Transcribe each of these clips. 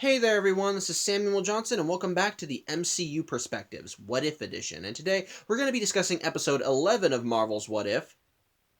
Hey there everyone, this is Samuel Johnson and welcome back to the MCU Perspectives, What If Edition. And today we're going to be discussing episode 11 of Marvel's What If.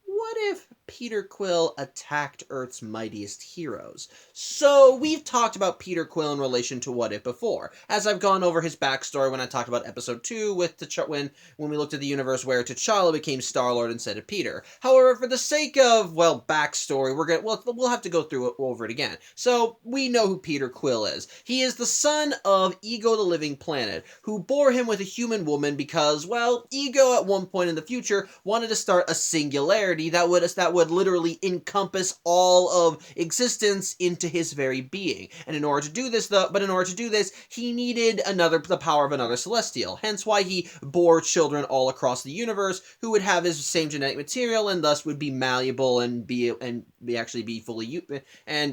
What if Peter Quill attacked Earth's mightiest heroes? So, we've talked about Peter Quill in relation to What If before, as I've gone over his backstory when I talked about episode 2 with when we looked at the universe where T'Challa became Star-Lord instead of Peter. However, for the sake of, backstory, we'll have to go through it over it again. So, we know who Peter Quill is. He is the son of Ego the Living Planet, who bore him with a human woman because, Ego at one point in the future wanted to start a singularity that would literally encompass all of existence into his very being. And in order to do this, he needed the power of another celestial. Hence why he bore children all across the universe who would have his same genetic material and thus would be malleable and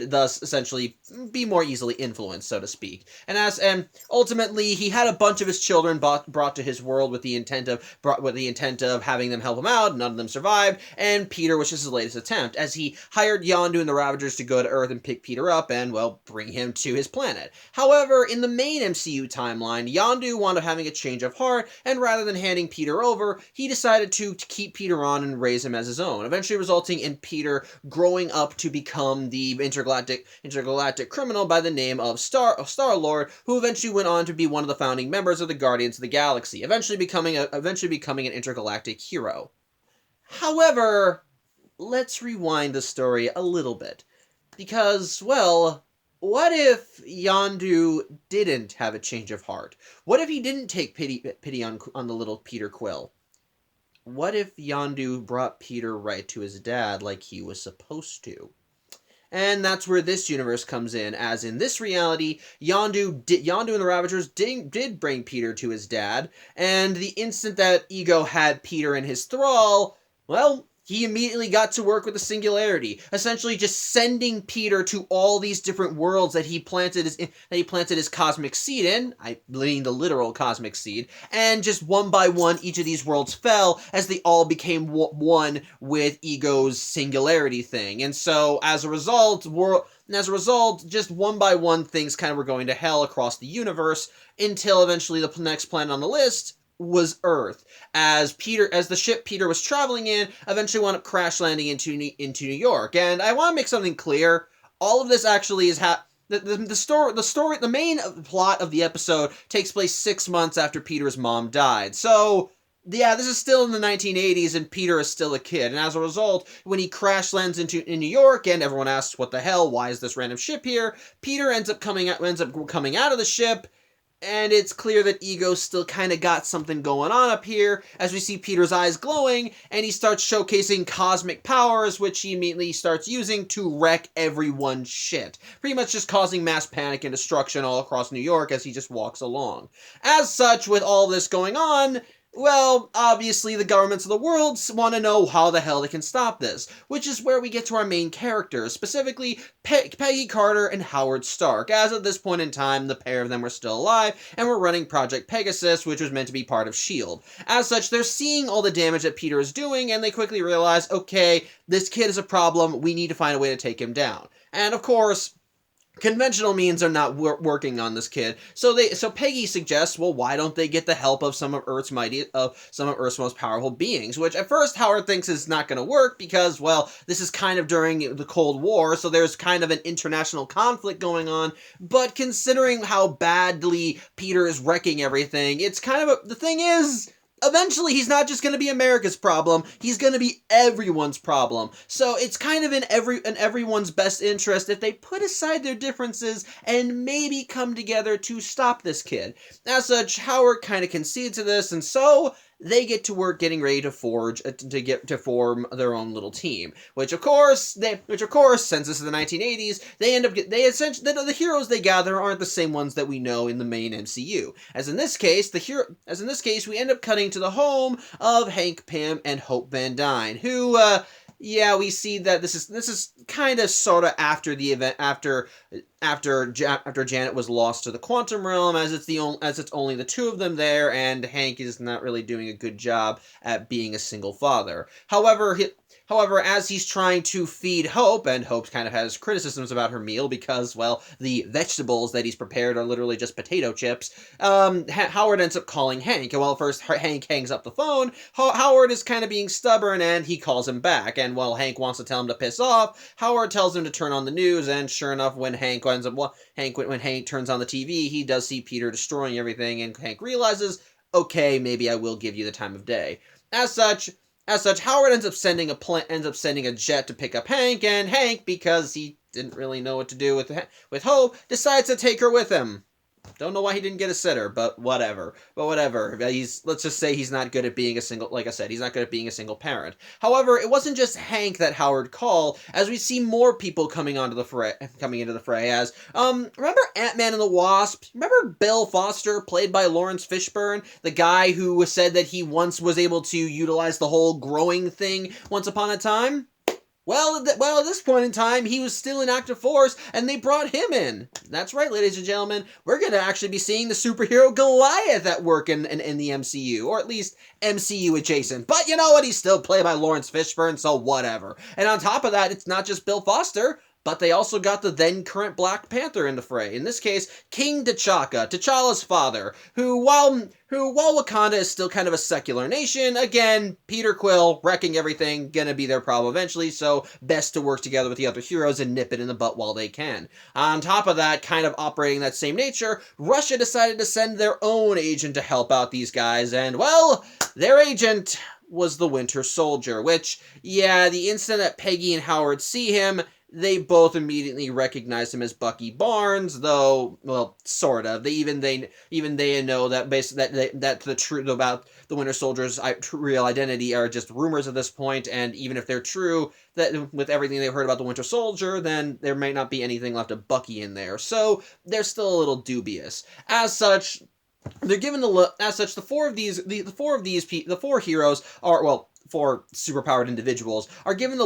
thus essentially be more easily influenced, so to speak. And ultimately he had a bunch of his children brought to his world with the intent of having them help him out. None of them survived, and Peter was just his latest attempt, as he hired Yondu and the Ravagers to go to Earth and pick Peter up and, bring him to his planet. However, in the main MCU timeline, Yondu wound up having a change of heart, and rather than handing Peter over, he decided to keep Peter on and raise him as his own, eventually resulting in Peter growing up to become the intergalactic criminal by the name of Star-Lord, who eventually went on to be one of the founding members of the Guardians of the Galaxy, eventually becoming an intergalactic hero. However, let's rewind the story a little bit. Because, what if Yondu didn't have a change of heart? What if he didn't take pity on the little Peter Quill? What if Yondu brought Peter right to his dad like he was supposed to? And that's where this universe comes in, as in this reality, Yondu and the Ravagers did bring Peter to his dad, and the instant that Ego had Peter in his thrall, he immediately got to work with the Singularity, essentially just sending Peter to all these different worlds that he planted his cosmic seed in, I mean the literal cosmic seed, and just one by one each of these worlds fell as they all became one with Ego's Singularity thing. And so as a result, just one by one things kind of were going to hell across the universe until eventually the next planet on the list was Earth, as the ship Peter was traveling in eventually wound up crash landing into New York. And I want to make something clear. All of this actually is the main plot of the episode takes place 6 months after Peter's mom died. So yeah, this is still in the 1980s, and Peter is still a kid. And as a result, when he crash lands in New York, and everyone asks, "What the hell? Why is this random ship here?" Peter ends up coming out of the ship. And it's clear that Ego still kind of got something going on up here, as we see Peter's eyes glowing, and he starts showcasing cosmic powers, which he immediately starts using to wreck everyone's shit. Pretty much just causing mass panic and destruction all across New York as he just walks along. As such, with all this going on, obviously the governments of the world want to know how the hell they can stop this, which is where we get to our main characters, specifically Peggy Carter and Howard Stark, as at this point in time, the pair of them were still alive, and were running Project Pegasus, which was meant to be part of S.H.I.E.L.D. As such, they're seeing all the damage that Peter is doing, and they quickly realize, okay, this kid is a problem, we need to find a way to take him down. And of course, conventional means are not working on this kid, so Peggy suggests, why don't they get the help of some of Earth's most powerful beings? Which at first Howard thinks is not going to work because, this is kind of during the Cold War, so there's kind of an international conflict going on. But considering how badly Peter is wrecking everything, it's kind of the thing is, eventually, he's not just going to be America's problem, he's going to be everyone's problem. So it's kind of in everyone's best interest if they put aside their differences and maybe come together to stop this kid. As such, Howard kind of concedes to this, and so they get to work getting ready to form their own little team. Which of course, since this is the 1980s, the heroes they gather aren't the same ones that we know in the main MCU. As in this case, we end up cutting to the home of Hank Pym and Hope Van Dyne, who we see that this is kind of sort of after the event after Janet was lost to the quantum realm, as it's only the two of them there, and Hank is not really doing a good job at being a single father. However, However, as he's trying to feed Hope, and Hope kind of has criticisms about her meal because, well, the vegetables that he's prepared are literally just potato chips, Howard ends up calling Hank. And while first Hank hangs up the phone, Howard is kind of being stubborn and he calls him back. And while Hank wants to tell him to piss off, Howard tells him to turn on the news. And sure enough, when Hank turns on the TV, he does see Peter destroying everything, and Hank realizes, okay, maybe I will give you the time of day. As such, Howard ends up sending a jet to pick up Hank, and Hank, because he didn't really know what to do with Hope, decides to take her with him. Don't know why he didn't get a sitter, but whatever. Let's just say he's not good at being a single, like I said, he's not good at being a single parent. However, it wasn't just Hank that Howard called, as we see more people coming into the fray as, remember Ant-Man and the Wasp? Remember Bill Foster, played by Lawrence Fishburne? The guy who said that he once was able to utilize the whole growing thing once upon a time? Well, at this point in time, he was still in active force, and they brought him in. That's right, ladies and gentlemen. We're going to actually be seeing the superhero Goliath at work in the MCU, or at least MCU adjacent. But you know what? He's still played by Lawrence Fishburne, so whatever. And on top of that, it's not just Bill Foster, but they also got the then-current Black Panther in the fray. In this case, King T'Chaka, T'Challa's father, who while Wakanda is still kind of a secular nation, again, Peter Quill, wrecking everything, gonna be their problem eventually, so best to work together with the other heroes and nip it in the butt while they can. On top of that, kind of operating that same nature, Russia decided to send their own agent to help out these guys, and, well, their agent was the Winter Soldier, which, yeah, the instant that Peggy and Howard see him, they both immediately recognize him as Bucky Barnes, though, well, sort of. They know that that the truth about the Winter Soldier's real identity are just rumors at this point, and even if they're true, that with everything they've heard about the Winter Soldier, then there may not be anything left of Bucky in there. So they're still a little dubious. As such, they're given the four heroes are, well, four superpowered individuals are given the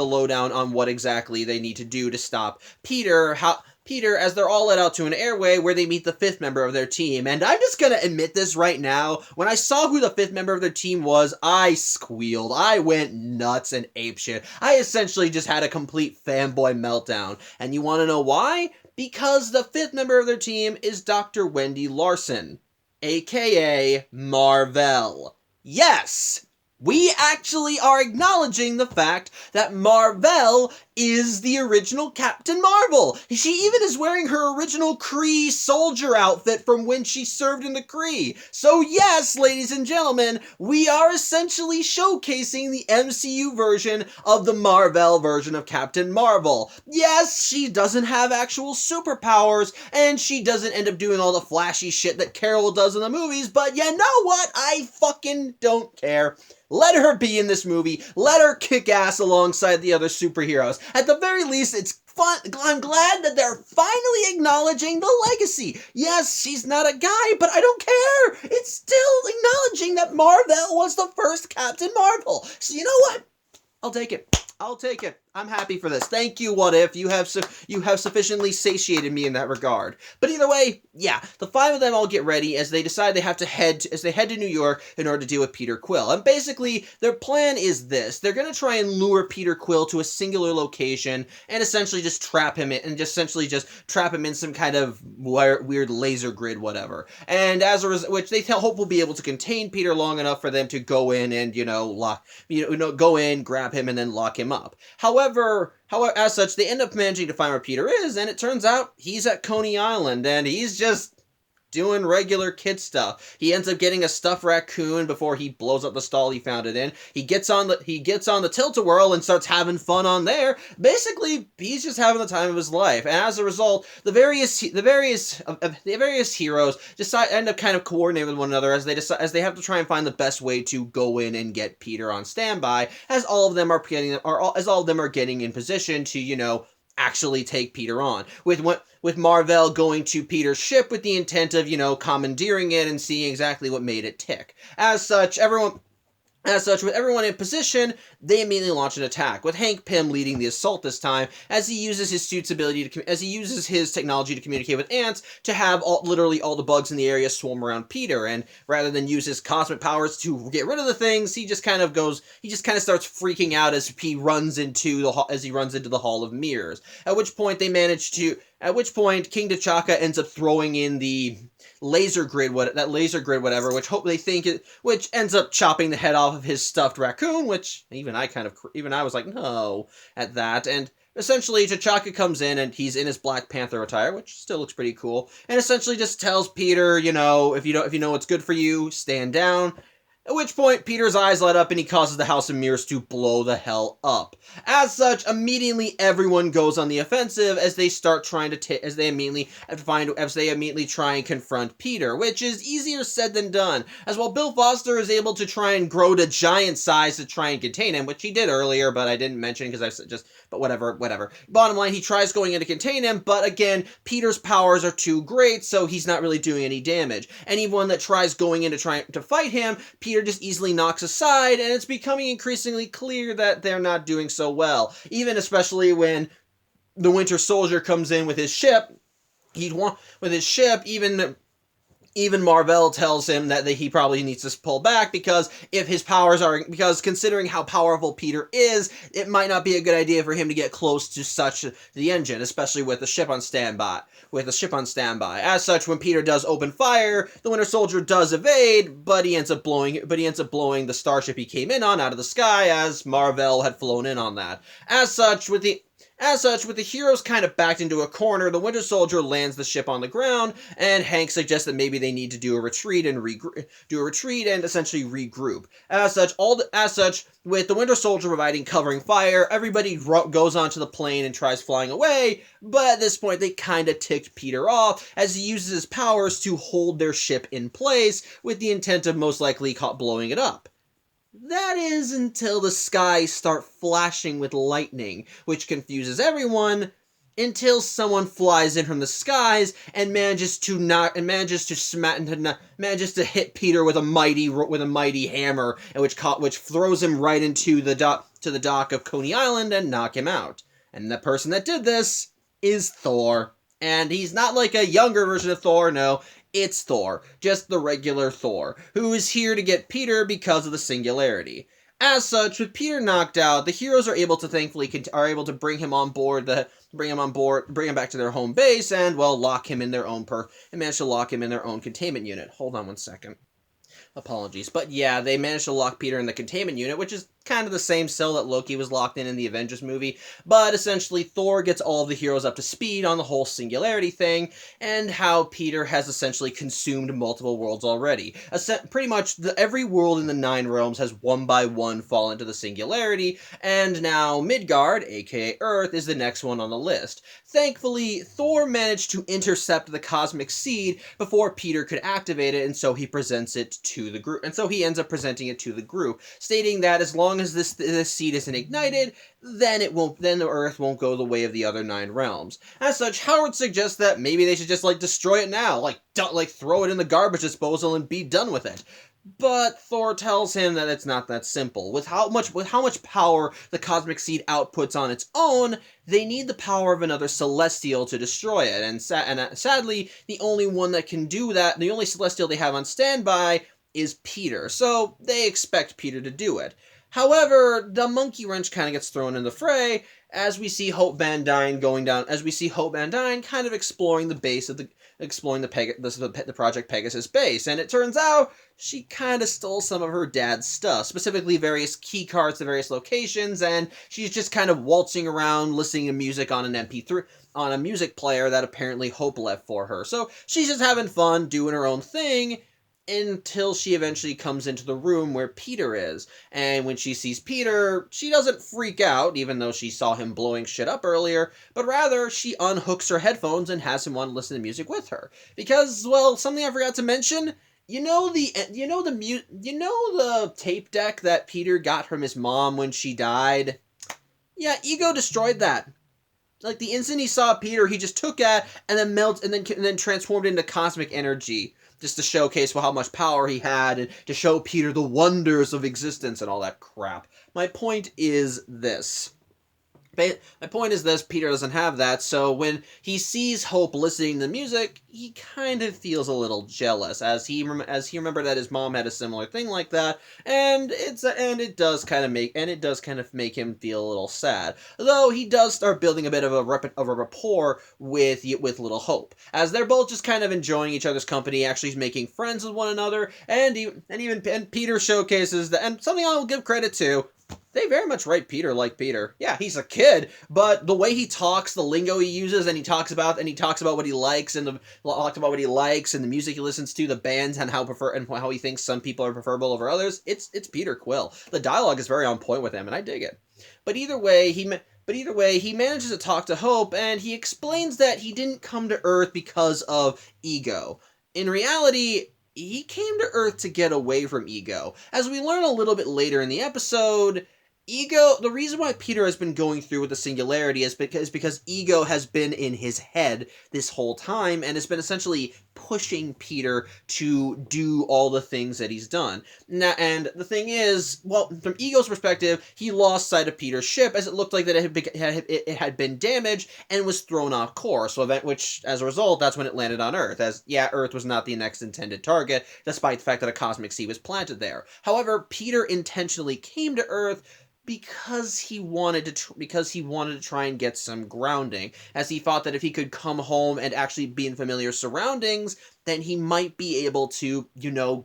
lowdown on what exactly they need to do to stop Peter, as they're all led out to an airway where they meet the fifth member of their team. And I'm just gonna admit this right now, when I saw who the fifth member of their team was, I squealed. I went nuts and apeshit. I essentially just had a complete fanboy meltdown. And you wanna know why? Because the fifth member of their team is Dr. Wendy Larson, aka Mar-Vell. Yes! We actually are acknowledging the fact that Mar-Vell is the original Captain Marvel. She even is wearing her original Kree soldier outfit from when she served in the Kree. So yes, ladies and gentlemen, we are essentially showcasing the MCU version of the Mar-Vell version of Captain Marvel. Yes, she doesn't have actual superpowers, and she doesn't end up doing all the flashy shit that Carol does in the movies, but you know what? I fucking don't care. Let her be in this movie. Let her kick ass alongside the other superheroes. At the very least, it's fun. I'm glad that they're finally acknowledging the legacy. Yes, she's not a guy, but I don't care. It's still acknowledging that Mar-Vell was the first Captain Marvel. So you know what? I'll take it. I'm happy for this. Thank you, What If. You have sufficiently satiated me in that regard. But either way, yeah, the five of them all get ready as they decide they have to head to New York in order to deal with Peter Quill. And basically, their plan is this: they're gonna try and lure Peter Quill to a singular location and essentially just trap him in some kind of weird laser grid, whatever. And as a result, which they hope will be able to contain Peter long enough for them to go in and go in, grab him, and then lock him up. However, as such, they end up managing to find where Peter is, and it turns out he's at Coney Island, and he's just doing regular kid stuff. He ends up getting a stuffed raccoon before he blows up the stall he found it in. He gets on the tilt-a-whirl and starts having fun on there. Basically, he's just having the time of his life. And as a result, the various heroes end up kind of coordinating with one another as they have to try and find the best way to go in and get Peter on standby, as all of them are getting in position to, actually take Peter on. With Mar-Vell going to Peter's ship with the intent of, commandeering it and seeing exactly what made it tick. As such, everyone As such, with everyone in position, they immediately launch an attack, with Hank Pym leading the assault this time, as he uses his suit's ability as he uses his technology to communicate with ants to have literally all the bugs in the area swarm around Peter, and rather than use his cosmic powers to get rid of the things, he just kind of starts freaking out as he runs into the Hall of Mirrors. At which point King T'Chaka ends up throwing in the laser grid, whatever, which ends up chopping the head off of his stuffed raccoon, which even I was like, no, at that. And essentially, T'Chaka comes in, and he's in his Black Panther attire, which still looks pretty cool, and essentially just tells Peter, if you know what's good for you, stand down. At which point, Peter's eyes light up and he causes the House of Mirrors to blow the hell up. As such, immediately everyone goes on the offensive as they start trying to as they immediately try and confront Peter, which is easier said than done. As while Bill Foster is able to try and grow to giant size to try and contain him, which he did earlier, but I didn't mention because but whatever. Bottom line, he tries going in to contain him, but again, Peter's powers are too great, so he's not really doing any damage. Anyone that tries going in to try to fight him, Peter just easily knocks aside, and it's becoming increasingly clear that they're not doing so well. Especially when the Winter Soldier comes in with his ship, even Marvel tells him that he probably needs to pull back because considering how powerful Peter is, it might not be a good idea for him to get close to the engine, especially with the ship on standby. As such, when Peter does open fire, the Winter Soldier does evade, but he ends up blowing the starship he came in on out of the sky, as Marvel had flown in on that. As such, with the heroes kind of backed into a corner, the Winter Soldier lands the ship on the ground, and Hank suggests that maybe they need to do a retreat and essentially regroup. As such, with the Winter Soldier covering fire, everybody goes onto the plane and tries flying away, but at this point they kind of ticked Peter off as he uses his powers to hold their ship in place with the intent of most likely blowing it up. That is until the skies start flashing with lightning, which confuses everyone, until someone flies in from the skies and manages to hit Peter with a mighty hammer, and which throws him right into the dock of Coney Island and knock him out. And the person that did this is Thor. And he's not like a younger version of Thor, no. It's Thor, just the regular Thor, who is here to get Peter because of the singularity. As such, with Peter knocked out, the heroes are able to bring him back to their home base, and lock him in their own containment unit. Hold on one second. Apologies. But yeah, they managed to lock Peter in the containment unit, which is kind of the same cell that Loki was locked in the Avengers movie. But essentially, Thor gets all of the heroes up to speed on the whole singularity thing, and how Peter has essentially consumed multiple worlds already. Pretty much every world in the 9 realms has one by one fallen to the singularity, and now Midgard, aka Earth, is the next one on the list. Thankfully, Thor managed to intercept the cosmic seed before Peter could activate it, and so he presents it to the group. And so he ends up presenting it to the group, stating that as long as this seed isn't ignited, then the Earth won't go the way of the other 9 realms. As such, Howard suggests that maybe they should just destroy it now, throw it in the garbage disposal and be done with it. But Thor tells him that it's not that simple. With how much power the cosmic seed outputs on its own, they need the power of another celestial to destroy it. And sadly, the only one that can do that, the only celestial they have on standby, is Peter. So they expect Peter to do it. However, the monkey wrench kind of gets thrown in the fray as we see Hope Van Dyne kind of exploring the Project Pegasus base, and it turns out she kind of stole some of her dad's stuff, specifically various key cards to various locations, and she's just kind of waltzing around listening to music on an MP3 on a music player that apparently Hope left for her. So she's just having fun doing her own thing, until she eventually comes into the room where Peter is. And when she sees Peter, she doesn't freak out, even though she saw him blowing shit up earlier, but rather she unhooks her headphones and has him want to listen to music with her. Because, something I forgot to mention, you know the tape deck that Peter got from his mom when she died? Yeah, Ego destroyed that. The instant he saw Peter, he just took that and then and then transformed into cosmic energy. just to showcase how much power he had and to show Peter the wonders of existence and all that crap. My point is this. Peter doesn't have that, so when he sees Hope listening to music, he kind of feels a little jealous, as he remembered that his mom had a similar thing like that, and it does kind of make him feel a little sad. Though he does start building a bit of a rapport with little Hope, as they're both just kind of enjoying each other's company, actually making friends with one another, and Peter showcases that, and something I will give credit to. They very much write Peter like Peter. Yeah, he's a kid, but the way he talks, the lingo he uses, and he talks about what he likes, and the music he listens to, the bands, and how he thinks some people are preferable over others. It's Peter Quill. The dialogue is very on point with him, and I dig it. But either way, he manages to talk to Hope, and he explains that he didn't come to Earth because of ego. In reality, he came to Earth to get away from ego. As we learn a little bit later in the episode, the reason why Peter has been going through with the singularity is because ego has been in his head this whole time and has been essentially pushing Peter to do all the things that he's done. Now, and the thing is, well, from ego's perspective, he lost sight of Peter's ship as it looked like that it had been damaged and was thrown off course, which, as a result, that's when it landed on Earth, as, yeah, Earth was not the next intended target, despite the fact that a cosmic seed was planted there. However, Peter intentionally came to Earth because he wanted to try and get some grounding, as he thought that if he could come home and actually be in familiar surroundings, then he might be able to,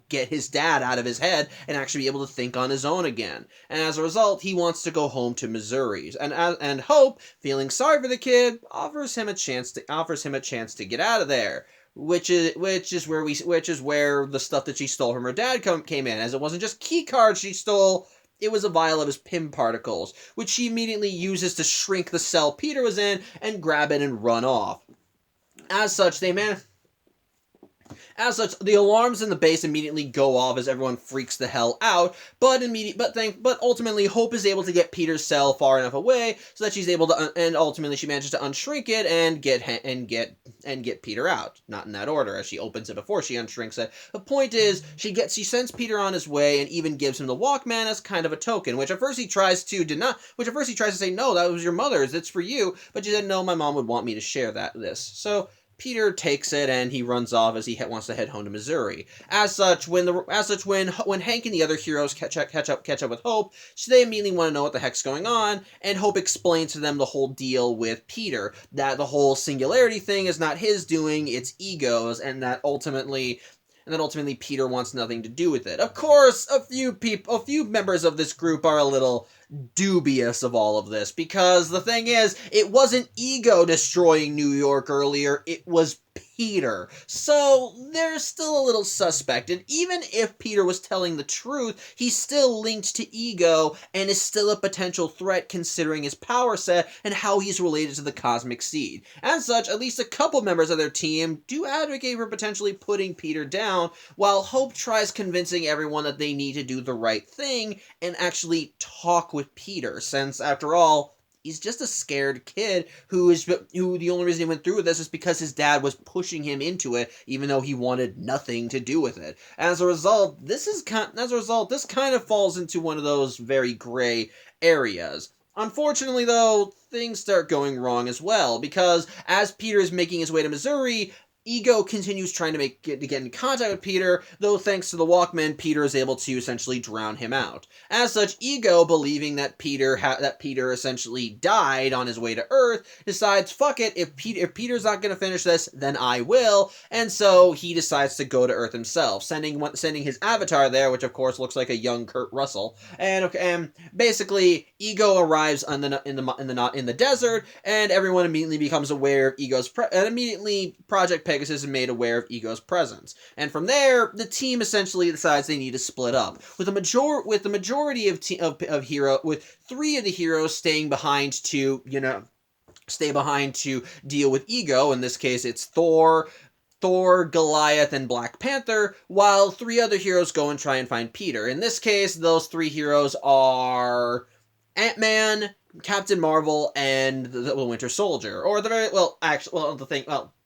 get his dad out of his head and actually be able to think on his own again. And as a result, he wants to go home to Missouri. And Hope, feeling sorry for the kid, offers him a chance to get out of there. Which is where the stuff that she stole from her dad came in, as it wasn't just key cards she stole. It was a vial of his PIM particles, which she immediately uses to shrink the cell Peter was in and grab it and run off. As such, the alarms in the base immediately go off as everyone freaks the hell out, but ultimately Hope is able to get Peter's cell far enough away so that she's able to, and ultimately she manages to unshrink it and get Peter out. Not in that order, as she opens it before she unshrinks it. The point is, she sends Peter on his way and even gives him the Walkman as kind of a token, which at first he tries to say, no, that was your mother's, it's for you, but she said, no, my mom would want me to share this. So Peter takes it and he runs off as he wants to head home to Missouri. As such, when Hank and the other heroes catch up with Hope, so they immediately want to know what the heck's going on, and Hope explains to them the whole deal with Peter, that the whole singularity thing is not his doing, it's ego's, and that ultimately Peter wants nothing to do with it. Of course, a few members of this group are a little dubious of all of this, because the thing is, it wasn't ego destroying New York earlier, it was Peter. So they're still a little suspect, and even if Peter was telling the truth, he's still linked to ego and is still a potential threat considering his power set and how he's related to the cosmic seed. As such, at least a couple members of their team do advocate for potentially putting Peter down, while Hope tries convincing everyone that they need to do the right thing and actually talk with Peter, since after all, he's just a scared kid who the only reason he went through with this is because his dad was pushing him into it, even though he wanted nothing to do with it. As a result, this kind of falls into one of those very gray areas. Unfortunately, though, things start going wrong as well, because as Peter is making his way to Missouri, Ego continues trying to get in contact with Peter, though thanks to the Walkman, Peter is able to essentially drown him out. As such, Ego, believing that Peter essentially died on his way to Earth, decides, fuck it, if Peter's not going to finish this, then I will, and so he decides to go to Earth himself, sending his avatar there, which of course looks like a young Kurt Russell, and basically, Ego arrives in the desert, and everyone immediately becomes aware of Ego's and immediately Project Pegasus is made aware of Ego's presence. And from there, the team essentially decides they need to split up, with the majority of three of the heroes staying behind to deal with Ego. In this case, it's Thor, Goliath, and Black Panther, while three other heroes go and try and find Peter. In this case, those three heroes are Ant-Man, Captain Marvel, and the Winter Soldier. Or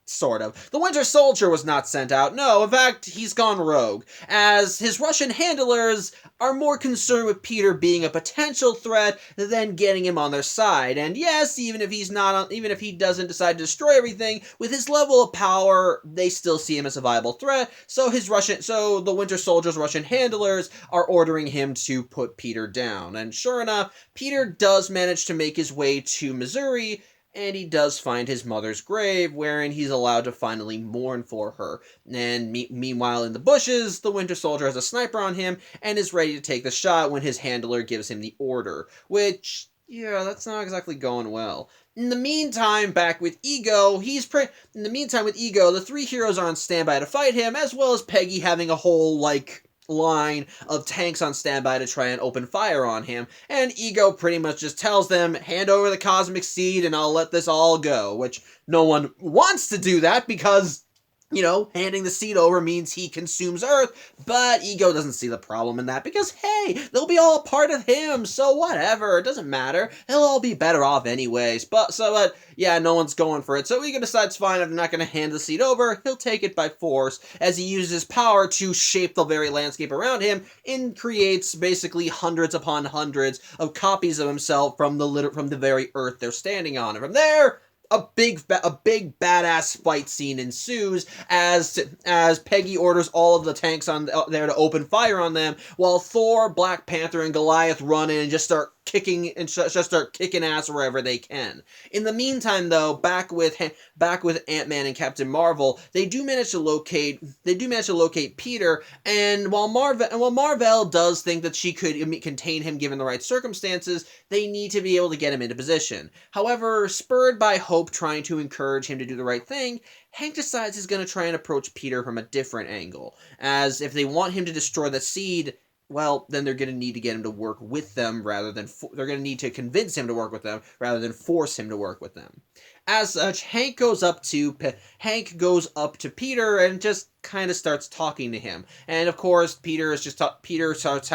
Sort of. The Winter Soldier was not sent out. No, in fact, he's gone rogue, as his Russian handlers are more concerned with Peter being a potential threat than getting him on their side. And yes, even if he doesn't decide to destroy everything, with his level of power, they still see him as a viable threat. So the Winter Soldier's Russian handlers are ordering him to put Peter down. And sure enough, Peter does manage to make his way to Missouri, and he does find his mother's grave, wherein he's allowed to finally mourn for her. And meanwhile, in the bushes, the Winter Soldier has a sniper on him and is ready to take the shot when his handler gives him the order. Which, yeah, that's not exactly going well. In the meantime, with Ego, the three heroes are on standby to fight him, as well as Peggy having a whole, line of tanks on standby to try and open fire on him, and Ego pretty much just tells them, hand over the cosmic seed and I'll let this all go, which no one wants to do that because, handing the seed over means he consumes Earth, but Ego doesn't see the problem in that because, hey, they'll be all part of him, so whatever, it doesn't matter, they'll all be better off anyways, but yeah, no one's going for it, so Ego decides, fine, if they're not going to hand the seed over, he'll take it by force, as he uses his power to shape the very landscape around him, and creates basically hundreds upon hundreds of copies of himself from the very Earth they're standing on, and from there, a big badass fight scene ensues as Peggy orders all of the tanks on there to open fire on them, while Thor, Black Panther, and Goliath run in and just start kicking ass wherever they can. In the meantime, though, back with Ant-Man and Captain Marvel, they do manage to locate Peter, and while Marvel does think that she could contain him given the right circumstances, they need to be able to get him into position. However, spurred by Hope trying to encourage him to do the right thing, Hank decides he's going to try and approach Peter from a different angle, as if they want him to destroy the seed, well, then they're going to need to get him to work with them they're going to need to convince him to work with them rather than force him to work with them. As such, Hank goes up to Peter and just kind of starts talking to him. And of course, Peter starts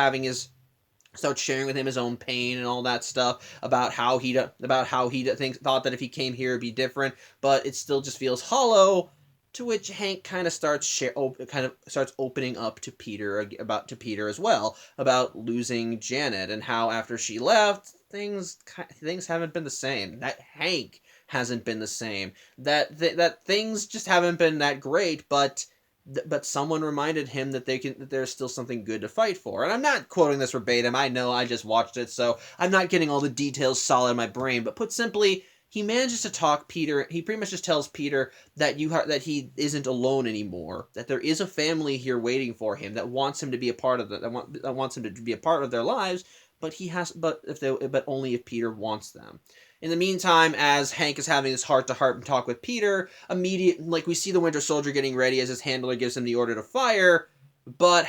sharing with him his own pain and all that stuff about how he thought that if he came here it'd be different, but it still just feels hollow. To which Hank kind of starts opening up to Peter as well about losing Janet and how after she left things haven't been the same. That Hank hasn't been the same. That things just haven't been that great. But someone reminded him that there's still something good to fight for. And I'm not quoting this verbatim. I know I just watched it, so I'm not getting all the details solid in my brain. But put simply, he manages to talk Peter. He pretty much just tells Peter that he isn't alone anymore. That there is a family here waiting for him that wants him to be a part of that wants him to be a part of their lives. But only if Peter wants them. In the meantime, as Hank is having this heart-to-heart talk with Peter, we see the Winter Soldier getting ready as his handler gives him the order to fire. But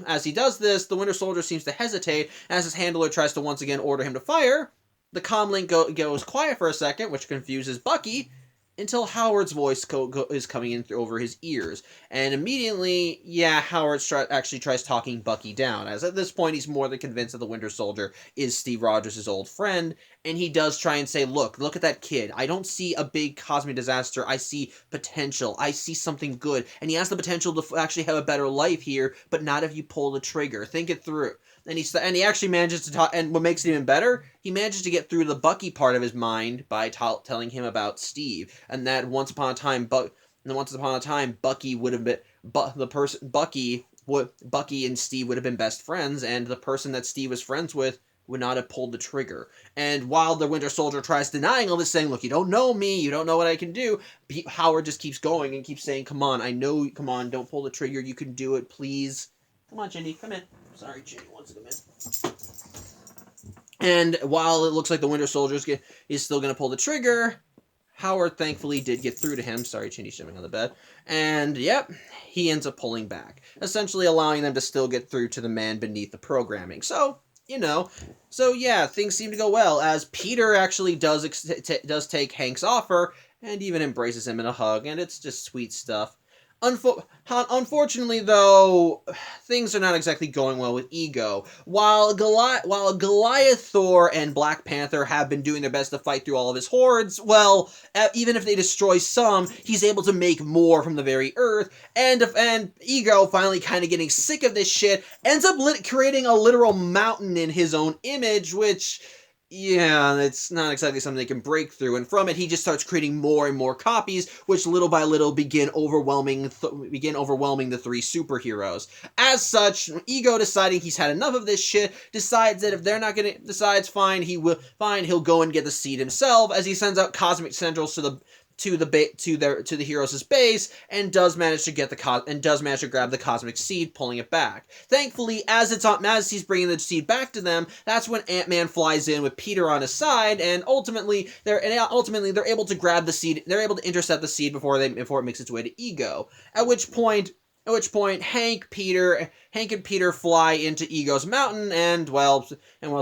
as he does this, the Winter Soldier seems to hesitate as his handler tries to once again order him to fire. The comlink goes quiet for a second, which confuses Bucky, until Howard's voice is coming in over his ears. And immediately, Howard actually tries talking Bucky down, as at this point he's more than convinced that the Winter Soldier is Steve Rogers' old friend, and he does try and say, look at that kid. I don't see a big cosmic disaster. I see potential. I see something good. And he has the potential to actually have a better life here, but not if you pull the trigger. Think it through. And he actually manages to talk, and what makes it even better, he manages to get through the Bucky part of his mind by telling him about Steve, and that once upon a time, Bucky would have been Bucky and Steve would have been best friends, and the person that Steve was friends with would not have pulled the trigger. And while the Winter Soldier tries denying all this, saying, look, you don't know me, you don't know what I can do, Howard just keeps going and keeps saying, come on, don't pull the trigger, you can do it, please. Come on, Ginny, come in. Sorry, Ginny wants to come in. And while it looks like the Winter Soldier is still going to pull the trigger, Howard thankfully did get through to him. Sorry, Ginny's jumping on the bed. And, yep, he ends up pulling back, essentially allowing them to still get through to the man beneath the programming. So, things seem to go well, as Peter actually does take Hank's offer, and even embraces him in a hug, and it's just sweet stuff. Unfortunately, though, things are not exactly going well with Ego. While Goliath, Thor, and Black Panther have been doing their best to fight through all of his hordes, well, even if they destroy some, he's able to make more from the very earth. And Ego, finally kind of getting sick of this shit, ends up creating a literal mountain in his own image, which, yeah, it's not exactly something they can break through. And from it, he just starts creating more and more copies, which little by little begin overwhelming the three superheroes. As such, Ego, deciding he's had enough of this shit, decides that if they're not gonna, decides fine, he'll go and get the seed himself, as he sends out cosmic centrals to the heroes' base, and does manage to grab the cosmic seed, pulling it back. Thankfully, as he's bringing the seed back to them, that's when Ant-Man flies in with Peter on his side, and ultimately they're able to grab the seed. They're able to intercept the seed before it makes its way to Ego. At which point, Hank and Peter fly into Ego's mountain, and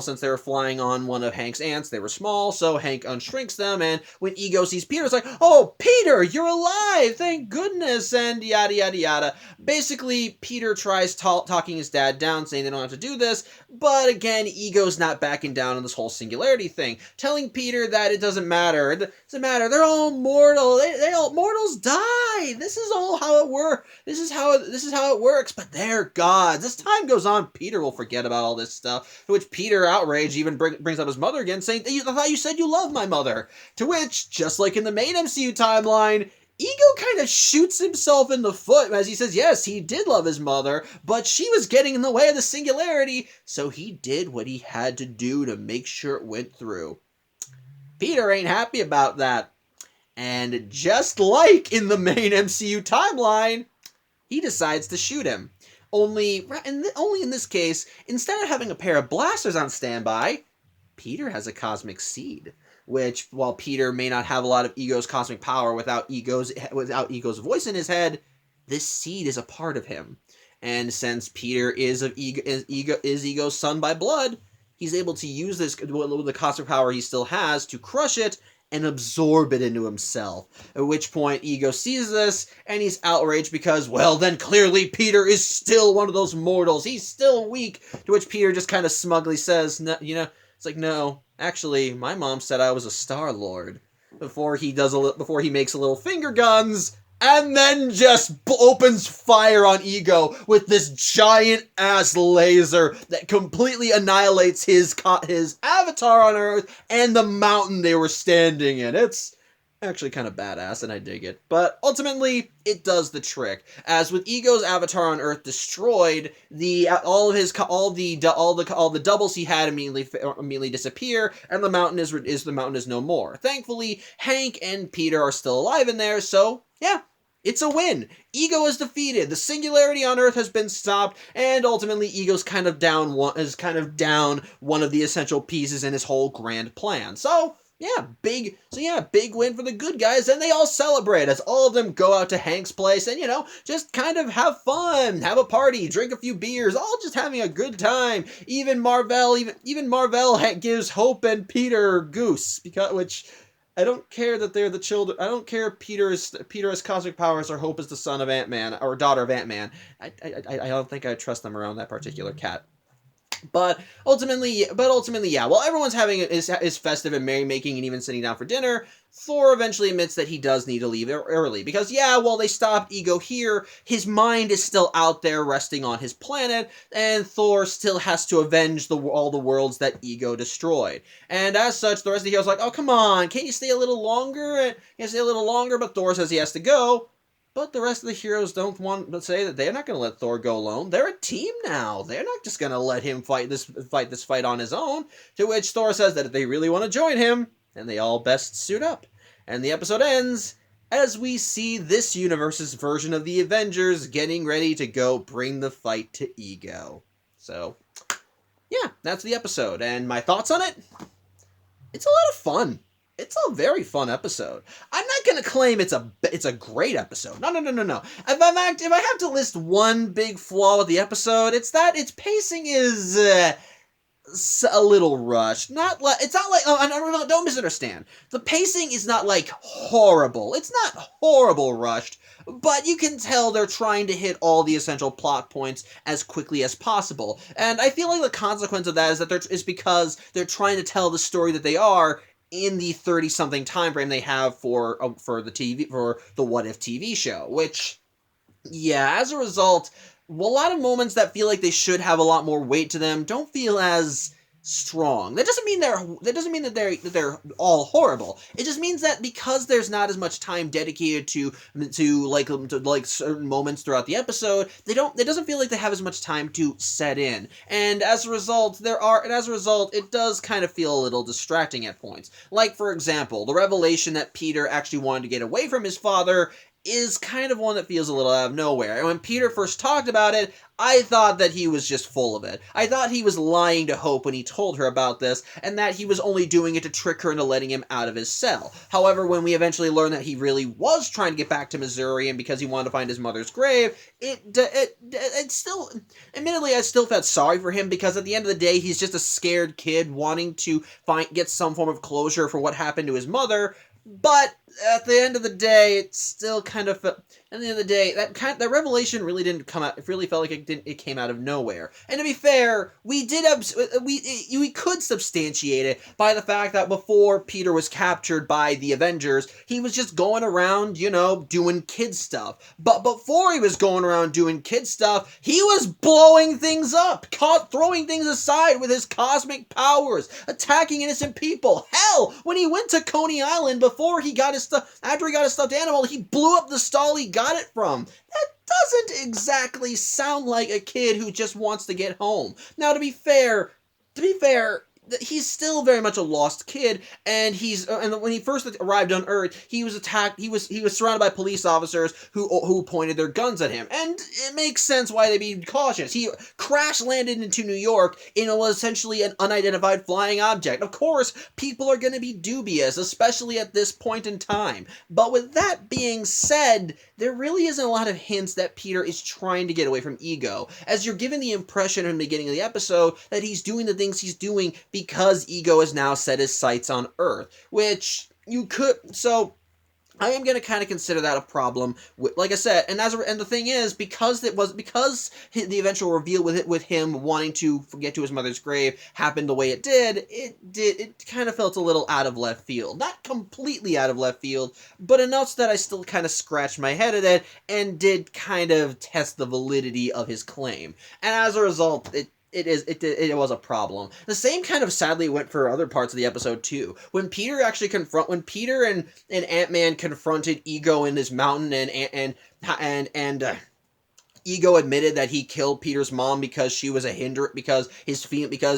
since they were flying on one of Hank's ants, they were small, so Hank unshrinks them, and when Ego sees Peter, it's like, "Oh, Peter, you're alive! Thank goodness!" and yada yada yada. Basically, Peter tries talking his dad down, saying they don't have to do this, but again, Ego's not backing down on this whole singularity thing, telling Peter that it doesn't matter. It doesn't matter. They're all mortal. Mortals die. This is all how it works. This is how it works. But they're gods. As time goes on, Peter will forget about all this stuff. To which Peter, outraged, even brings up his mother again, saying, "I thought you said you loved my mother." To which, just like in the main MCU timeline, Ego kind of shoots himself in the foot as he says, yes, he did love his mother, but she was getting in the way of the singularity, so he did what he had to do to make sure it went through. Peter ain't happy about that. And just like in the main MCU timeline, he decides to shoot him. Only in this case, instead of having a pair of blasters on standby, Peter has a cosmic seed. Which, while Peter may not have a lot of Ego's cosmic power without Ego's voice in his head, this seed is a part of him. And since Peter is Ego's son by blood, he's able to use the cosmic power he still has to crush it and absorb it into himself. At which point, Ego sees this, and he's outraged because, well, then clearly Peter is still one of those mortals. He's still weak. To which Peter just kind of smugly says, no, it's like, no, actually, my mom said I was a Star-Lord. Before he makes a little finger guns, and then just opens fire on Ego with this giant-ass laser that completely annihilates his avatar on Earth and the mountain they were standing in. It's actually kind of badass, and I dig it. But ultimately, it does the trick. As with Ego's avatar on Earth destroyed, all the doubles he had immediately disappear, and the mountain is no more. Thankfully, Hank and Peter are still alive in there, so yeah. It's a win. Ego is defeated. The singularity on Earth has been stopped, and ultimately, Ego's kind of down one of the essential pieces in his whole grand plan. So big win for the good guys, and they all celebrate as all of them go out to Hank's place and just kind of have fun, have a party, drink a few beers, all just having a good time. Even Marvel gives Hope and Peter Goose which. I don't care that they're the children. I don't care if Peter has cosmic powers or Hope is the son of Ant-Man or daughter of Ant-Man. I don't think I trust them around that particular cat. But ultimately, yeah. While everyone's having is festive and merrymaking and even sitting down for dinner, Thor eventually admits that he does need to leave early because, while they stopped Ego here, his mind is still out there resting on his planet, and Thor still has to avenge all the worlds that Ego destroyed. And as such, the rest of the heroes are like, "Oh, come on, can't you stay a little longer?" But Thor says he has to go. But the rest of the heroes don't want to say that they're not going to let Thor go alone. They're a team now. They're not just going to let him fight this fight on his own. To which Thor says that if they really want to join him, then they all best suit up. And the episode ends as we see this universe's version of the Avengers getting ready to go bring the fight to Ego. So, yeah, that's the episode. And my thoughts on it? It's a lot of fun. It's a very fun episode. I'm not going to claim it's a great episode. No. If I have to list one big flaw with the episode, it's that its pacing is a little rushed. Not like it's not like don't misunderstand. The pacing is not like horrible. It's not horrible rushed, but you can tell they're trying to hit all the essential plot points as quickly as possible. And I feel like the consequence of that is because they're trying to tell the story that they are in the 30-something time frame they have for the What If TV show, which yeah, as a result, a lot of moments that feel like they should have a lot more weight to them don't feel as strong. That doesn't mean that they're all horrible. It just means that because there's not as much time dedicated to certain moments throughout the episode, it doesn't feel like they have as much time to set in. And as a result, it does kind of feel a little distracting at points. Like for example, the revelation that Peter actually wanted to get away from his father is kind of one that feels a little out of nowhere. And when Peter first talked about it, I thought that he was just full of it. I thought he was lying to Hope when he told her about this, and that he was only doing it to trick her into letting him out of his cell. However, when we eventually learned that he really was trying to get back to Missouri, and because he wanted to find his mother's grave, it still, admittedly, I still felt sorry for him, because at the end of the day, he's just a scared kid wanting to get some form of closure for what happened to his mother. But at the end of the day, it still kind of felt. At the end of the day, that revelation really didn't come out. It really felt like it came out of nowhere. And to be fair, we could substantiate it by the fact that before Peter was captured by the Avengers, he was just going around, doing kid stuff. But before he was going around doing kid stuff, he was blowing things up, throwing things aside with his cosmic powers, attacking innocent people. Hell, when he went to Coney Island after he got his stuffed animal, he blew up the stall he got it from. That doesn't exactly sound like a kid who just wants to get home. Now, to be fair, he's still very much a lost kid, and when he first arrived on Earth, he was attacked. He was surrounded by police officers who pointed their guns at him, and it makes sense why they'd be cautious. He crash landed into New York in what was essentially an unidentified flying object. Of course, people are going to be dubious, especially at this point in time. But with that being said, there really isn't a lot of hints that Peter is trying to get away from Ego, as you're given the impression in the beginning of the episode that he's doing the things he's doing because Ego has now set his sights on Earth, which so I am going to kind of consider that a problem, like I said, and the thing is, because the eventual reveal with him wanting to get to his mother's grave happened the way it did, it kind of felt a little out of left field. Not completely out of left field, but enough that I still kind of scratched my head at it and did kind of test the validity of his claim. And as a result, it was a problem. The same kind of sadly went for other parts of the episode too. When Peter and Ant-Man confronted Ego in this mountain, and Ego admitted that he killed Peter's mom because she was because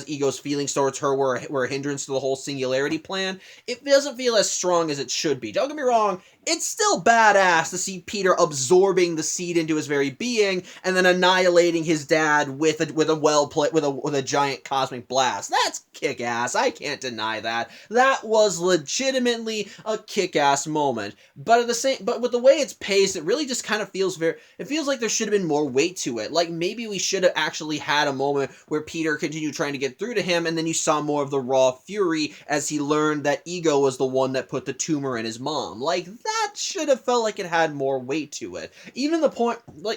Ego's feelings towards her were a hindrance to the whole singularity plan. It doesn't feel as strong as it should be. Don't get me wrong, it's still badass to see Peter absorbing the seed into his very being and then annihilating his dad with a giant cosmic blast. That's kick-ass. I can't deny that. That was legitimately a kick-ass moment. But with the way it's paced, it really just kind of feels like there should have been more weight to it. Like maybe we should have actually had a moment where Peter continued trying to get through to him, and then you saw more of the raw fury as he learned that Ego was the one that put the tumor in his mom. Like that should have felt like it had more weight to it.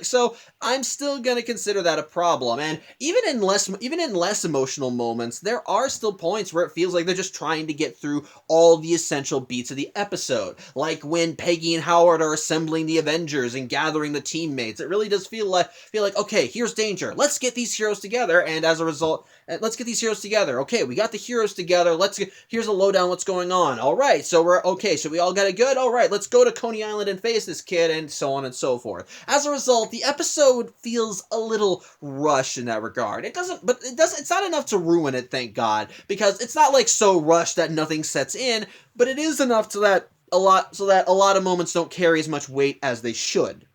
So I'm still gonna consider that a problem. And even in less emotional moments, there are still points where it feels like they're just trying to get through all the essential beats of the episode. Like when Peggy and Howard are assembling the Avengers and gathering the teammates. It really does feel like, okay, here's danger. Let's get these heroes together, and as a result, Okay, we got the heroes together. Here's a lowdown what's going on. All right, so we all got it good. All right, let's go to Coney Island and face this kid, and so on and so forth. As a result, the episode feels a little rushed in that regard. It's not enough to ruin it, thank God, because it's not like so rushed that nothing sets in, but it is enough so that a lot of moments don't carry as much weight as they should.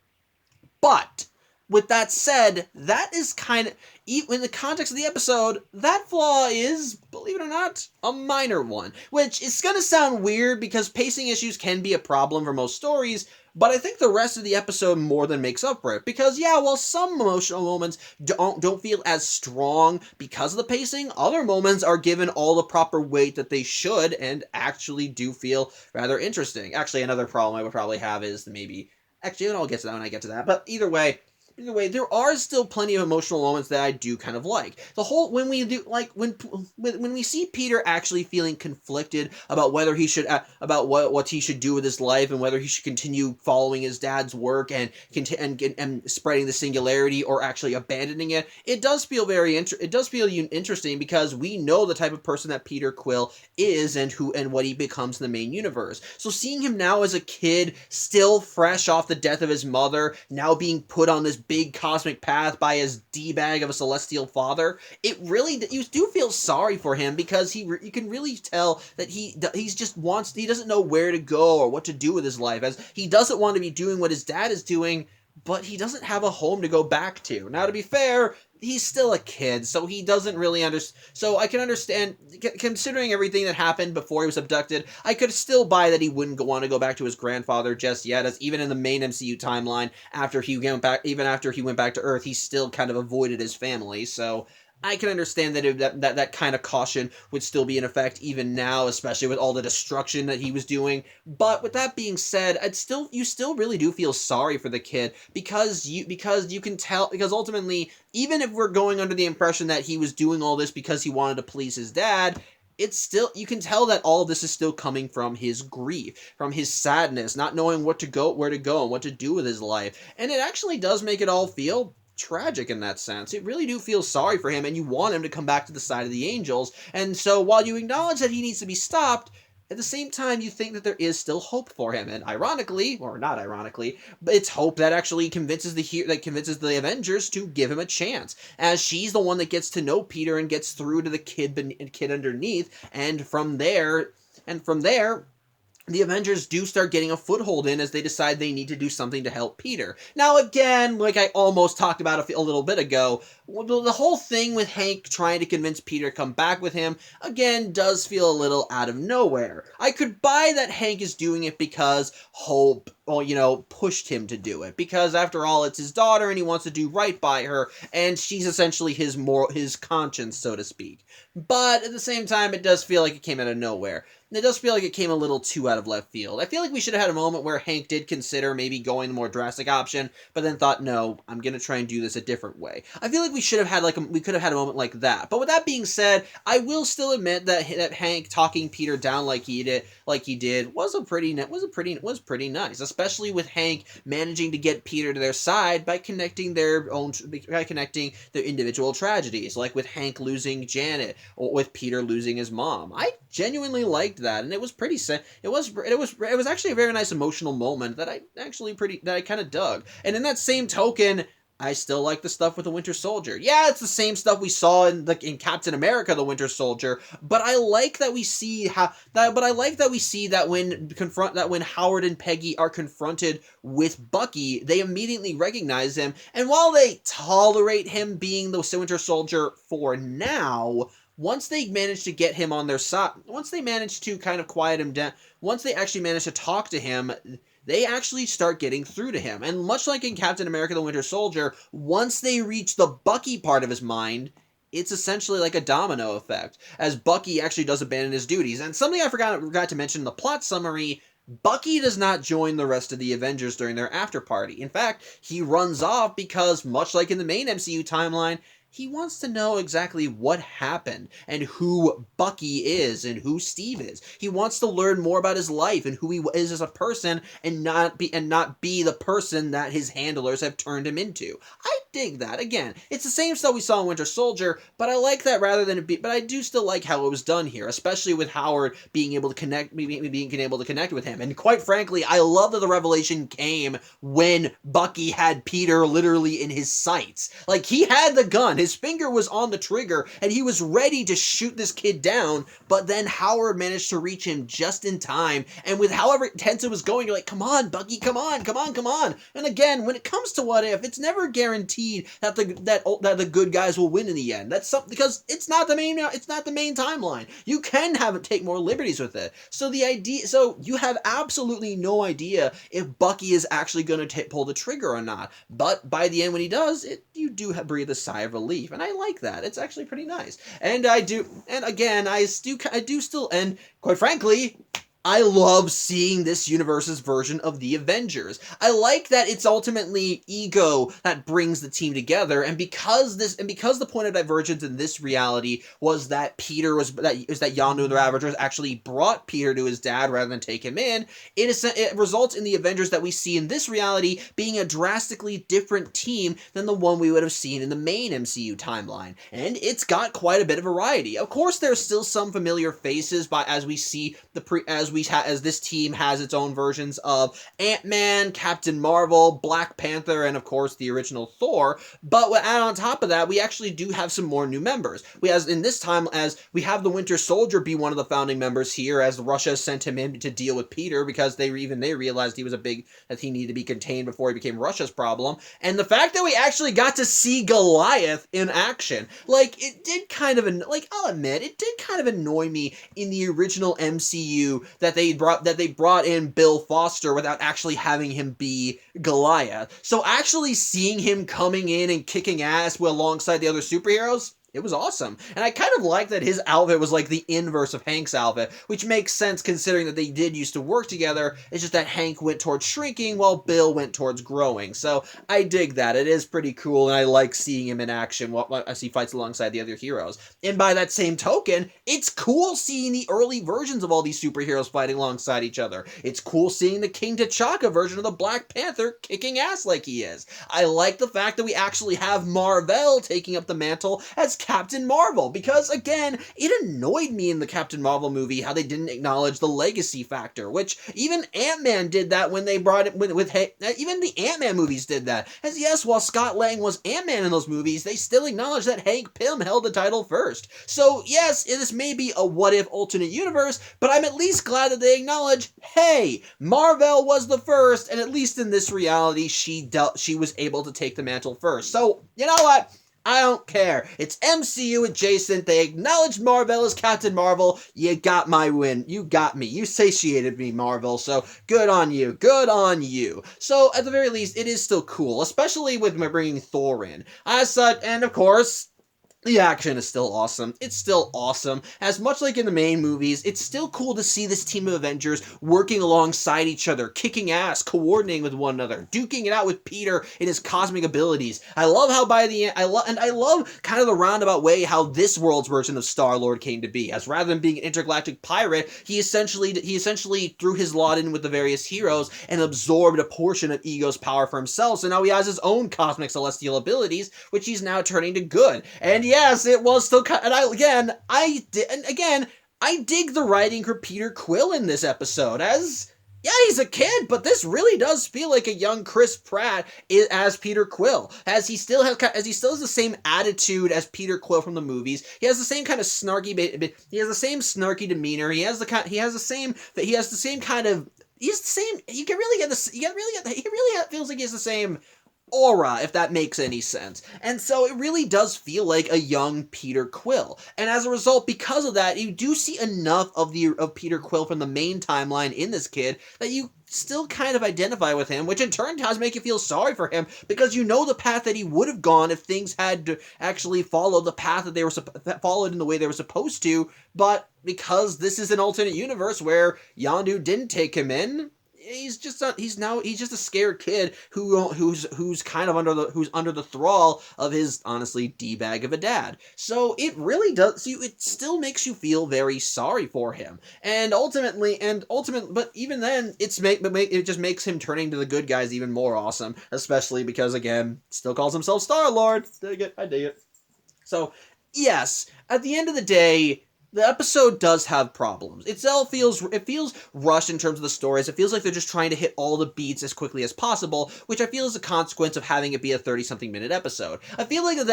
But with that said, that is kind of, in the context of the episode, that flaw is, believe it or not, a minor one. Which is going to sound weird because pacing issues can be a problem for most stories, But I think the rest of the episode more than makes up for it. Because, yeah, while some emotional moments don't feel as strong because of the pacing, other moments are given all the proper weight that they should and actually do feel rather interesting. Actually, another problem I would probably have is maybe... Actually, I'll get to that when I get to that. But either way, there are still plenty of emotional moments that I do kind of like. The whole when we do like when we see Peter actually feeling conflicted about whether he should about what he should do with his life and whether he should continue following his dad's work and spreading the singularity or actually abandoning it. It does feel interesting because we know the type of person that Peter Quill is and what he becomes in the main universe. So seeing him now as a kid, still fresh off the death of his mother, now being put on this big cosmic path by his D-bag of a celestial father, it really, you do feel sorry for him because you can really tell that he doesn't know where to go or what to do with his life, as he doesn't want to be doing what his dad is doing, but he doesn't have a home to go back to. Now, to be fair, he's still a kid, so he doesn't really understand. So I can understand, considering everything that happened before he was abducted, I could still buy that he wouldn't want to go back to his grandfather just yet, as even in the main MCU timeline, after he went back to Earth, he still kind of avoided his family, so... I can understand that kind of caution would still be in effect even now, especially with all the destruction that he was doing. But with that being said, you still really do feel sorry for the kid because you can tell, because ultimately, even if we're going under the impression that he was doing all this because he wanted to please his dad, it's still, you can tell that all of this is still coming from his grief, from his sadness, not knowing where to go and what to do with his life. And it actually does make it all feel tragic in that sense. It really do feel sorry for him, and you want him to come back to the side of the angels. And so while you acknowledge that he needs to be stopped, at the same time you think that there is still hope for him. And ironically, or not ironically, but it's hope that actually convinces the Avengers to give him a chance, as she's the one that gets to know Peter and gets through to the kid underneath, and from there the Avengers do start getting a foothold in as they decide they need to do something to help Peter. Now, again, like I almost talked about a little bit ago, the whole thing with Hank trying to convince Peter to come back with him, again, does feel a little out of nowhere. I could buy that Hank is doing it because Hope, pushed him to do it. Because, after all, it's his daughter and he wants to do right by her, and she's essentially his conscience, so to speak. But, at the same time, it does feel like it came out of nowhere. It does feel like it came a little too out of left field. I feel like we should have had a moment where Hank did consider maybe going the more drastic option, but then thought, no, I'm going to try and do this a different way. I feel like we could have had a moment like that. But with that being said, I will still admit that Hank talking Peter down like he did was pretty nice, especially with Hank managing to get Peter to their side by connecting their individual tragedies, like with Hank losing Janet or with Peter losing his mom. I genuinely liked that, and it was pretty it was actually a very nice emotional moment that I kind of dug. And in that same token, I still like the stuff with the Winter Soldier. Yeah, it's the same stuff we saw in Captain America: The Winter Soldier, but I like that we see that when Howard and Peggy are confronted with Bucky, they immediately recognize him, and while they tolerate him being the Winter Soldier for now, once they manage to get him on their side, once they manage to kind of quiet him down, once they actually manage to talk to him, they actually start getting through to him. And much like in Captain America: The Winter Soldier, once they reach the Bucky part of his mind, it's essentially like a domino effect, as Bucky actually does abandon his duties. And something I forgot to mention in the plot summary, Bucky does not join the rest of the Avengers during their after party. In fact, he runs off because, much like in the main MCU timeline, he wants to know exactly what happened and who Bucky is and who Steve is. He wants to learn more about his life and who he is as a person, and not be the person that his handlers have turned him into. I dig that. Again, it's the same stuff we saw in Winter Soldier, but I like that but I do still like how it was done here, especially with Howard being able to connect with him. And quite frankly, I love that the revelation came when Bucky had Peter literally in his sights. Like, he had the gun. His finger was on the trigger, and he was ready to shoot this kid down, but then Howard managed to reach him just in time, and with however tense it was going, you're like, come on, Bucky, come on. And again, when it comes to what if, it's never guaranteed guaranteed that the good guys will win in the end. That's something, because it's not the main timeline. You can take more liberties with it. So you have absolutely no idea if Bucky is actually going to pull the trigger or not. But by the end, when he does, you do breathe a sigh of relief, and I like that. It's actually pretty nice. And I do still, and quite frankly, I love seeing this universe's version of the Avengers. I like that it's ultimately ego that brings the team together, and because the point of divergence in this reality was that Yondu and the Ravagers actually brought Peter to his dad rather than take him in, it results in the Avengers that we see in this reality being a drastically different team than the one we would have seen in the main MCU timeline. And it's got quite a bit of variety. Of course, there's still some familiar faces as we see as this team has its own versions of Ant-Man, Captain Marvel, Black Panther, and of course the original Thor. But on top of that, we actually do have some more new members. We have the Winter Soldier be one of the founding members here, as Russia sent him in to deal with Peter because they realized that he needed to be contained before he became Russia's problem. And the fact that we actually got to see Goliath in action, I'll admit, it did kind of annoy me in the original MCU that they brought in Bill Foster without actually having him be Goliath. So actually seeing him coming in and kicking ass alongside the other superheroes, it was awesome. And I kind of like that his outfit was like the inverse of Hank's outfit, which makes sense considering that they did used to work together. It's just that Hank went towards shrinking while Bill went towards growing. So I dig that. It is pretty cool, and I like seeing him in action as he fights alongside the other heroes. And by that same token, it's cool seeing the early versions of all these superheroes fighting alongside each other. It's cool seeing the King T'Chaka version of the Black Panther kicking ass like he is. I like the fact that we actually have Mar-Vell taking up the mantle as Captain Marvel, because again, it annoyed me in the Captain Marvel movie how they didn't acknowledge the legacy factor, which even Ant-Man did that when they brought it even the Ant-Man movies did that. As yes, while Scott Lang was Ant-Man in those movies, they still acknowledged that Hank Pym held the title first. So yes, this may be a what-if alternate universe, but I'm at least glad that they acknowledge, hey, Mar-Vell was the first, and at least in this reality, she was able to take the mantle first. So, you know what? I don't care. It's MCU adjacent. They acknowledged Mar-Vell as Captain Marvel. You got my win. You got me. You satiated me, Marvel. So good on you. Good on you. So at the very least, it is still cool, especially with my bringing Thor in. As such, and of course, the action is still awesome. It's still awesome. As much like in the main movies, it's still cool to see this team of Avengers working alongside each other, kicking ass, coordinating with one another, duking it out with Peter and his cosmic abilities. I love how by the end, I love kind of the roundabout way how this world's version of Star-Lord came to be. As rather than being an intergalactic pirate, he essentially threw his lot in with the various heroes and absorbed a portion of Ego's power for himself. So now he has his own cosmic celestial abilities, which he's now turning to good. And yes, it was still and I dig the writing for Peter Quill in this episode. He's a kid, but this really does feel like a young Chris Pratt as Peter Quill, as he still has the same attitude as Peter Quill from the movies. He has the same kind of snarky demeanor. He feels like he has the same aura, if that makes any sense. And so it really does feel like a young Peter Quill. And as a result, because of that, you do see enough of Peter Quill from the main timeline in this kid that you still kind of identify with him, which in turn does make you feel sorry for him, because you know the path that he would have gone if things had actually followed the path that they were followed in the way they were supposed to. But because this is an alternate universe where Yondu didn't take him in, he's just a scared kid who's kind of under the thrall of his honestly d-bag of a dad. So it really does. It still makes you feel very sorry for him, and ultimately, but even then, it just makes him turning to the good guys even more awesome. Especially because again, still calls himself Star-Lord. I dig it. So yes, at the end of the day, the episode does have problems. It feels rushed in terms of the stories. It feels like they're just trying to hit all the beats as quickly as possible, which I feel is a consequence of having it be a 30-something minute episode. I feel like if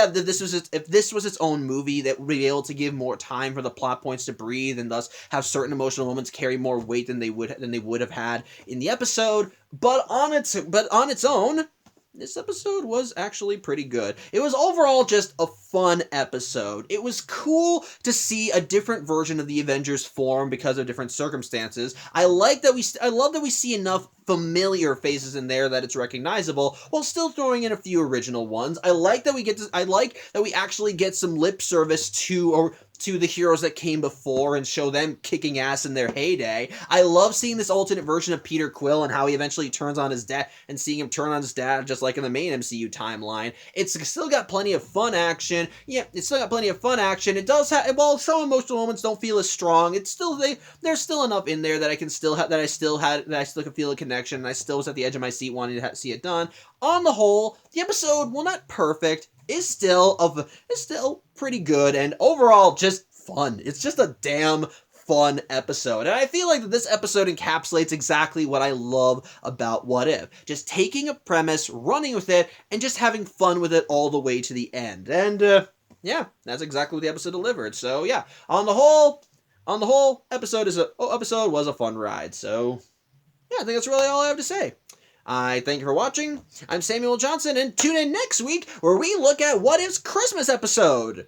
this was its own movie, that would be able to give more time for the plot points to breathe and thus have certain emotional moments carry more weight than they would have had in the episode. But on its own, this episode was actually pretty good. It was overall just a fun episode. It was cool to see a different version of the Avengers form because of different circumstances. I love that we see enough familiar faces in there that it's recognizable while still throwing in a few original ones. I like that we actually get some lip service to the heroes that came before and show them kicking ass in their heyday. I love seeing this alternate version of Peter Quill and how he eventually turns on his dad, and seeing him turn on his dad just like in the main MCU timeline. It's still got plenty of fun action. Yeah, it's still got plenty of fun action. It does have, while some emotional moments don't feel as strong, it's still, there's still enough in there that I still can feel a connection, and I still was at the edge of my seat wanting to see it done. On the whole, the episode, while not perfect, is still pretty good, and overall just fun. It's just a damn fun episode, and I feel like that this episode encapsulates exactly what I love about What If. Just taking a premise, running with it, and just having fun with it all the way to the end. And yeah, that's exactly what the episode delivered. So yeah, on the whole, episode was a fun ride. So yeah, I think that's really all I have to say. I thank you for watching. I'm Samuel Johnson, and tune in next week where we look at What If's Christmas episode.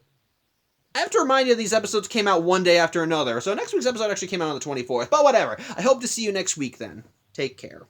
I have to remind you these episodes came out one day after another, so next week's episode actually came out on the 24th, but whatever. I hope to see you next week then. Take care.